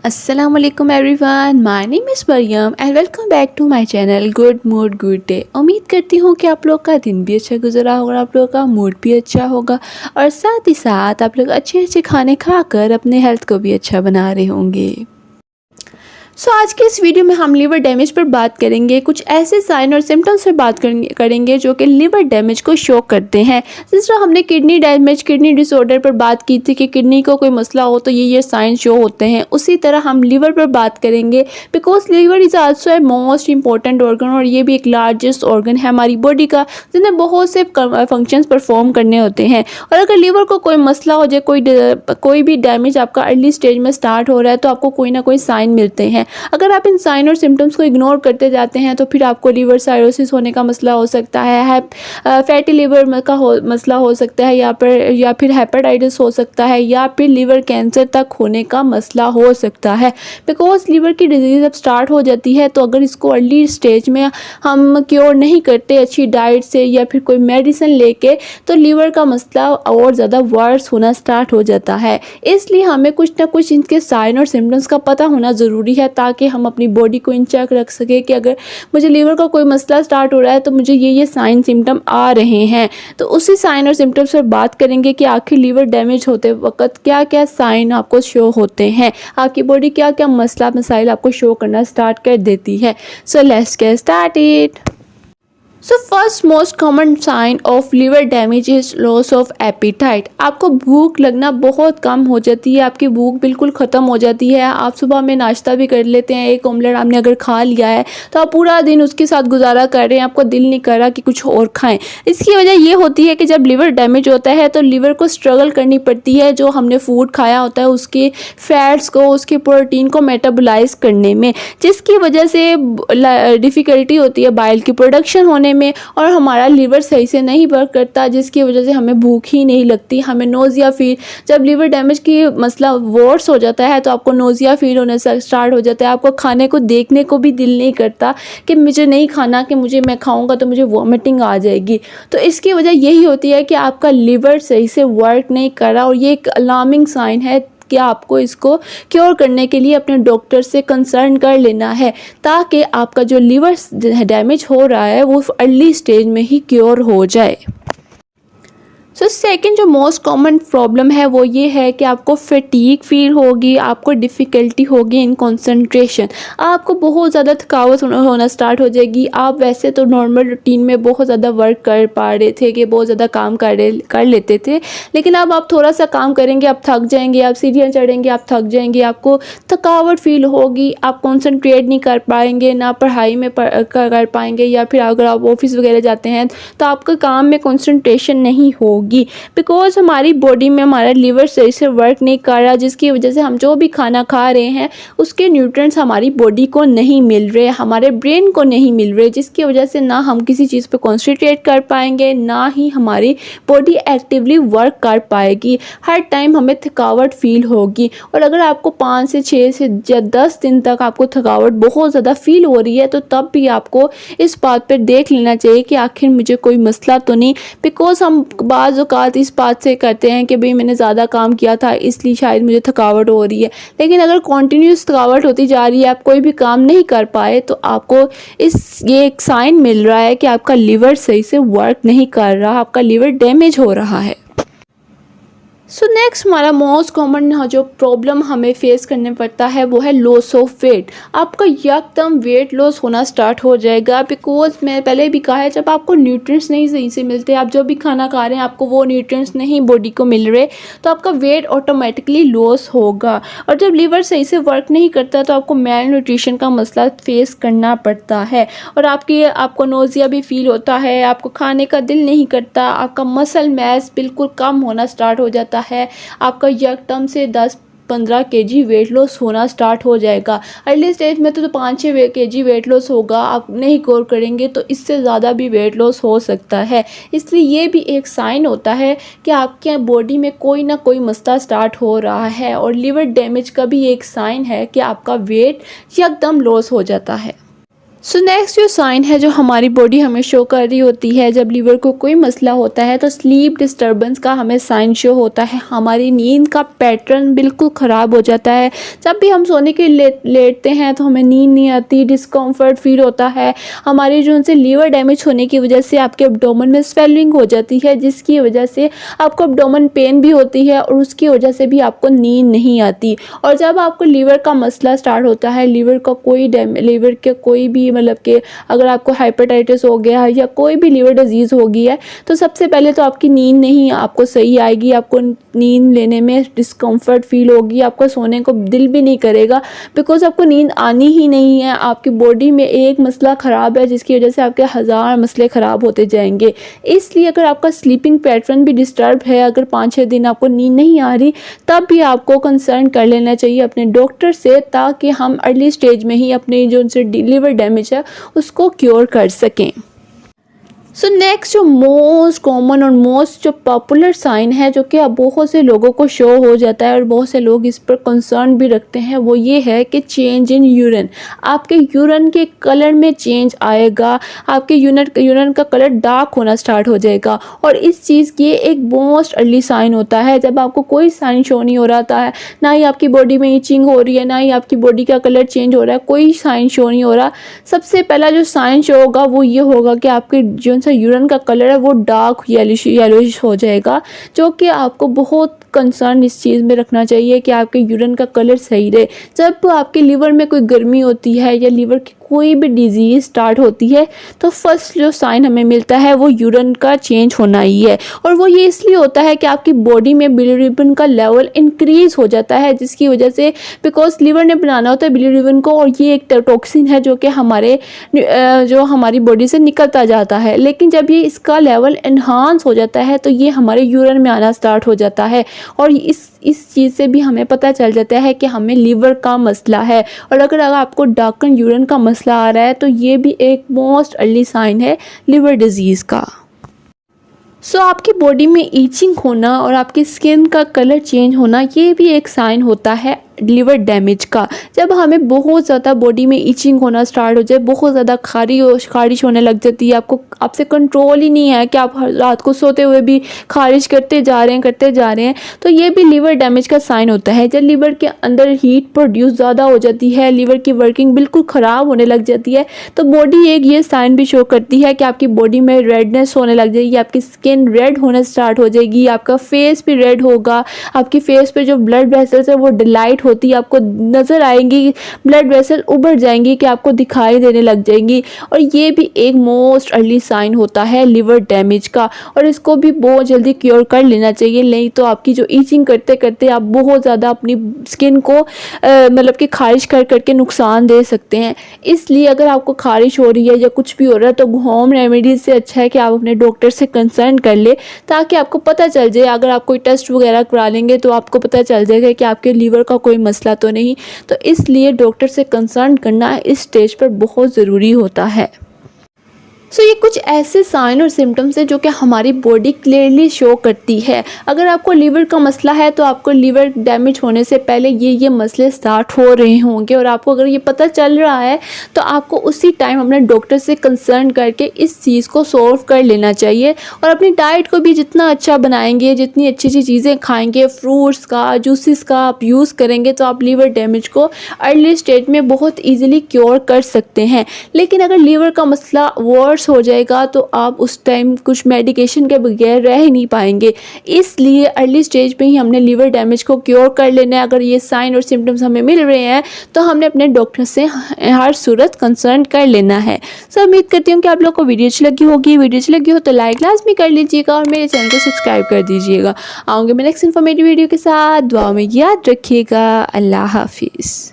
अस्सलाम वालेकुम everyone, my name is Mariam and welcome back to my channel good mood good day. उम्मीद करती हूँ कि आप लोग का दिन भी अच्छा गुजरा होगा, आप लोग का मूड भी अच्छा होगा और साथ ही साथ आप लोग अच्छे अच्छे खाने खाकर अपने हेल्थ को भी अच्छा बना रहे होंगे। आज के इस वीडियो में हम लीवर डैमेज पर बात करेंगे। कुछ ऐसे साइन और सिम्टम्स पर बात करेंगे जो कि लीवर डैमेज को शो करते हैं। जिस तरह हमने किडनी डैमेज, किडनी डिसऑर्डर पर बात की थी कि किडनी को कोई मसला हो तो ये साइन शो होते हैं, उसी तरह हम लीवर पर बात करेंगे। Because liver is also a most important organ और ये भी एक लार्जेस्ट ऑर्गन है हमारी बॉडी का, जिन्हें बहुत से फंक्शंस परफॉर्म करने होते हैं। और अगर लीवर को कोई मसला हो जाए, कोई भी डैमेज आपका अर्ली स्टेज में स्टार्ट हो रहा है, तो आपको कोई ना कोई साइन मिलते हैं। अगर आप इन साइन और सिम्टम्स को इग्नोर करते जाते हैं तो फिर आपको लीवर साइरोसिस होने का मसला हो सकता है, फैटी लीवर का मसला हो सकता है, या फिर हेपेटाइटिस हो सकता है, या फिर लीवर कैंसर तक होने का मसला हो सकता है। बिकॉज लीवर की डिजीज़ जब स्टार्ट हो जाती है तो अगर इसको अर्ली स्टेज में हम क्योर नहीं करते अच्छी डाइट से या फिर कोई मेडिसिन लेके, तो लीवर का मसला और ज़्यादा वर्स होना स्टार्ट हो जाता है। इसलिए हमें कुछ ना कुछ इनके साइन और सिम्टम्स का पता होना ज़रूरी है, ताकि हम अपनी बॉडी को इन चेक रख सके कि अगर मुझे लीवर का कोई मसला स्टार्ट हो रहा है तो मुझे ये साइन सिम्टम आ रहे हैं। तो उसी साइन और सिम्टम्स पर बात करेंगे कि आखिर लीवर डैमेज होते वक्त क्या क्या साइन आपको शो होते हैं, आपकी बॉडी क्या क्या मसाइल आपको शो करना स्टार्ट कर देती है। So let's get started. First most common sign of liver damage is loss of appetite. आपको भूख लगना बहुत कम हो जाती है, आपकी भूख बिल्कुल ख़त्म हो जाती है। आप सुबह में नाश्ता भी कर लेते हैं, एक ऑमलेट आपने अगर खा लिया है तो आप पूरा दिन उसके साथ गुजारा कर रहे हैं, आपको दिल नहीं कर रहा कि कुछ और खाएं। इसकी वजह ये होती है कि जब लीवर डैमेज होता है तो लीवर को स्ट्रगल करनी पड़ती है जो हमने फूड खाया होता है उसके फैट्स को, उसके प्रोटीन को मेटाबोलाइज करने में, जिसकी वजह से डिफ़िकल्टी होती है बाइल की प्रोडक्शन होने में और हमारा लीवर सही से नहीं वर्क करता, जिसकी वजह से हमें भूख ही नहीं लगती, हमें नोज़िया फील। जब लीवर डैमेज की मसला वर्स हो जाता है तो आपको नोज़िया फील होने से स्टार्ट हो जाता है, आपको खाने को देखने को भी दिल नहीं करता कि मुझे नहीं खाना, कि मैं खाऊंगा तो मुझे वॉमिटिंग आ जाएगी। तो इसकी वजह यही होती है कि आपका लीवर सही से वर्क नहीं कर रहा और ये एक अलार्मिंग साइन है कि आपको इसको क्योर करने के लिए अपने डॉक्टर से कंसर्न कर लेना है, ताकि आपका जो लीवर डैमेज हो रहा है वो अर्ली स्टेज में ही क्योर हो जाए। सेकंड जो मोस्ट कॉमन प्रॉब्लम है वो ये है कि आपको फटीग फील होगी, आपको डिफ़िकल्टी होगी इन कंसंट्रेशन, आपको बहुत ज़्यादा थकावट होना स्टार्ट हो जाएगी। आप वैसे तो नॉर्मल रूटीन में बहुत ज़्यादा वर्क कर पा रहे थे, कि बहुत ज़्यादा काम कर लेते थे, लेकिन अब आप थोड़ा सा काम करेंगे आप थक जाएंगे, आप सीढ़ियाँ चढ़ेंगे आप थक जाएंगे, आपको थकावट फील होगी, आप कॉन्सनट्रेट नहीं कर पाएंगे, ना पढ़ाई में कर पाएंगे, या फिर अगर आप ऑफिस वगैरह जाते हैं तो आपका काम में कॉन्सनट्रेशन नहीं होगी। बिकॉज हमारी बॉडी में हमारा लीवर सही से वर्क नहीं कर रहा, जिसकी वजह से हम जो भी खाना खा रहे हैं उसके न्यूट्रिएंट्स हमारी बॉडी को नहीं मिल रहे, हमारे ब्रेन को नहीं मिल रहे, जिसकी वजह से ना हम किसी चीज़ पे कॉन्सनट्रेट कर पाएंगे, ना ही हमारी बॉडी एक्टिवली वर्क कर पाएगी। हर टाइम हमें थकावट फील होगी। और अगर आपको 5 से 6 से 10 दिन तक आपको थकावट बहुत ज़्यादा फील हो रही है तो तब भी आपको इस बात पर देख लेना चाहिए कि आखिर मुझे कोई मसला तो नहीं। बिकॉज हम बाज़ औक़ात इस बात से करते हैं कि भाई मैंने ज़्यादा काम किया था इसलिए शायद मुझे थकावट हो रही है, लेकिन अगर कॉन्टीन्यूस थकावट होती जा रही है, आप कोई भी काम नहीं कर पाए, तो आपको ये एक साइन मिल रहा है कि आपका लीवर सही से वर्क नहीं कर रहा, आपका लीवर डैमेज हो रहा है। नेक्स्ट हमारा मोस्ट कॉमन जो प्रॉब्लम हमें फेस करने पड़ता है वो है लॉस ऑफ वेट। आपका एकदम वेट लॉस होना स्टार्ट हो जाएगा, बिकॉज मैं पहले भी कहा है जब आपको न्यूट्रिएंट्स नहीं सही से मिलते, आप जो भी खाना खा रहे हैं आपको वो न्यूट्रिएंट्स नहीं बॉडी को मिल रहे, तो आपका वेट ऑटोमेटिकली लॉस होगा। और जब लीवर सही से वर्क नहीं करता तो आपको मेल न्यूट्रिशन का मसला फेस करना पड़ता है और आपको नोज़िया भी फील होता है, आपको खाने का दिल नहीं करता, आपका मसल मैस बिल्कुल कम होना स्टार्ट हो जाता है, आपका एकदम से 10-15 kg वेट लॉस होना स्टार्ट हो जाएगा। अर्ली स्टेज में तो 5-6 kg वेट लॉस होगा, आप नहीं गौर करेंगे तो इससे ज़्यादा भी वेट लॉस हो सकता है। इसलिए ये भी एक साइन होता है कि आपके बॉडी में कोई ना कोई मसला स्टार्ट हो रहा है। और लीवर डैमेज का भी एक साइन है कि आपका वेट एकदम लॉस हो जाता है। सो नेक्स्ट जो साइन है जो हमारी बॉडी हमें शो कर रही होती है जब लीवर को कोई मसला होता है, तो स्लीप डिस्टर्बेंस का हमें साइन शो होता है। हमारी नींद का पैटर्न बिल्कुल ख़राब हो जाता है। जब भी हम सोने के लेटते हैं तो हमें नींद नहीं आती, डिस्कम्फर्ट फील होता है। हमारी जो उनसे लीवर डैमेज होने की वजह से आपके एब्डोमेन में स्वेलिंग हो जाती है, जिसकी वजह से आपको एब्डोमेन पेन भी होती है और उसकी वजह से भी आपको नींद नहीं आती। और जब आपको लीवर का मसला स्टार्ट होता है, लीवर के कोई भी मतलब कि अगर आपको हाइपेटाइटिस हो गया है या कोई भी लीवर डिजीज़ हो गई है, तो सबसे पहले तो आपकी नींद नहीं आपको सही आएगी। आपको नींद लेने में डिस्कम्फर्ट फील होगी, आपको सोने को दिल भी नहीं करेगा, बिकॉज आपको नींद आनी ही नहीं है। आपकी बॉडी में एक मसला ख़राब है जिसकी वजह से आपके हज़ार मसले ख़राब होते जाएंगे। इसलिए अगर आपका स्लीपिंग पैटर्न भी डिस्टर्ब है, अगर 5-6 दिन आपको नींद नहीं आ रही, तब भी आपको कंसर्न कर लेना चाहिए अपने डॉक्टर से, ताकि हम अर्ली स्टेज में ही अपने जो उनसे लीवर डैमेज है उसको क्योर कर सकें। सो नेक्स्ट जो मोस्ट कॉमन और मोस्ट जो पॉपुलर साइन है जो कि अब बहुत से लोगों को शो हो जाता है और बहुत से लोग इस पर कंसर्न भी रखते हैं, वो ये है कि चेंज इन यूरिन। आपके यूरिन के कलर में चेंज आएगा, आपके यूरिन का कलर डार्क होना स्टार्ट हो जाएगा। और इस चीज़ की एक मोस्ट अर्ली साइन होता है जब आपको कोई साइन शो नहीं हो रहा था, ना ही आपकी बॉडी में इचिंग हो रही है, ना ही आपकी बॉडी का कलर चेंज हो रहा है, कोई साइन शो नहीं हो रहा। सबसे पहला जो साइन शो होगा वो ये होगा कि आपके जो यूरिन का कलर है वो डार्क येलोइश हो जाएगा, जो कि आपको बहुत कंसर्न इस चीज़ में रखना चाहिए कि आपके यूरिन का कलर सही रहे। जब आपके लीवर में कोई गर्मी होती है या लीवर की कोई भी डिजीज़ स्टार्ट होती है, तो फर्स्ट जो साइन हमें मिलता है वो यूरिन का चेंज होना ही है। और वो ये इसलिए होता है कि आपकी बॉडी में बिलीरुबिन का लेवल इंक्रीज़ हो जाता है, जिसकी वजह से बिकॉज लीवर ने बनाना होता है बिलीरुबिन को, और ये एक टॉक्सिन है जो कि हमारी बॉडी से निकलता जाता है। लेकिन जब ये इसका लेवल एनहांस हो जाता है तो ये हमारे यूरिन में आना स्टार्ट हो जाता है, और इस चीज़ से भी हमें पता चल जाता है कि हमें लीवर का मसला है। और अगर आपको डार्कन यूरिन का मसला आ रहा है तो ये भी एक मोस्ट अर्ली साइन है लीवर डिजीज़ का। सो आपकी बॉडी में ईचिंग होना और आपकी स्किन का कलर चेंज होना, ये भी एक साइन होता है लीवर डैमेज का। जब हमें बहुत ज़्यादा बॉडी में इचिंग होना स्टार्ट हो जाए, बहुत ज़्यादा खारिश होने लग जाती है, आपसे कंट्रोल ही नहीं है कि आप रात को सोते हुए भी खारिश करते जा रहे हैं, तो ये भी लीवर डैमेज का साइन होता है। जब लीवर के अंदर हीट प्रोड्यूस ज़्यादा हो जाती है, लीवर की वर्किंग बिल्कुल ख़राब होने लग जाती है, तो बॉडी एक ये साइन भी शो करती है कि आपकी बॉडी में रेडनेस होने लग जाएगी, आपकी स्किन रेड होना स्टार्ट हो जाएगी, आपका फेस भी रेड होगा, आपकी फेस पे जो ब्लड वेसल्स है वो डिलाइट होती है, आपको नज़र आएंगी, ब्लड वेसल उभर जाएंगी कि आपको दिखाई देने लग जाएंगी। और ये भी एक मोस्ट अर्ली साइन होता है लिवर डैमेज का, और इसको भी बहुत जल्दी क्योर कर लेना चाहिए, नहीं तो आपकी जो ईचिंग करते करते आप बहुत ज़्यादा अपनी स्किन को मतलब कि खारिश कर करके नुकसान दे सकते हैं। इसलिए अगर आपको खारिश हो रही है या कुछ भी हो रहा है तो होम रेमेडीज से अच्छा है कि आप अपने डॉक्टर से कंसल्ट कर ले, ताकि आपको पता चल जाए। अगर आप कोई टेस्ट वगैरह करा लेंगे तो आपको पता चल जाएगा कि आपके लीवर का कोई मसला तो नहीं। तो इसलिए डॉक्टर से कंसल्ट करना इस स्टेज पर बहुत ज़रूरी होता है। ये कुछ ऐसे साइन और सिम्टम्स हैं जो कि हमारी बॉडी क्लियरली शो करती है। अगर आपको लीवर का मसला है तो आपको लीवर डैमेज होने से पहले ये मसले स्टार्ट हो रहे होंगे, और आपको अगर ये पता चल रहा है तो आपको उसी टाइम अपने डॉक्टर से कंसल्ट करके इस चीज़ को सॉल्व कर लेना चाहिए। और अपनी डाइट को भी जितना अच्छा बनाएंगे, जितनी अच्छी अच्छी चीज़ें खाएंगे, फ्रूट्स का, जूसेस का आप यूज़ करेंगे, तो आप लीवर डैमेज को अर्ली स्टेज में बहुत ईजिली क्योर कर सकते हैं। लेकिन अगर लीवर का मसला वर्स हो जाएगा तो आप उस टाइम कुछ मेडिकेशन के बगैर रह ही नहीं पाएंगे। इसलिए अर्ली स्टेज पे ही हमने लीवर डैमेज को क्योर कर लेना है। अगर ये साइन और सिम्टम्स हमें मिल रहे हैं तो हमने अपने डॉक्टर से हर सूरत कंसल्ट कर लेना है। उम्मीद करती हूँ कि आप लोग को वीडियो अच्छी लगी होगी। वीडियो अच्छी लगी हो तो लाइक लाजमी कर लीजिएगा और मेरे चैनल को सब्सक्राइब कर दीजिएगा। आऊँगी मैं नेक्स्ट इन्फॉर्मेटिव वीडियो के साथ। दुआ में याद रखिएगा। अल्लाह हाफिज़।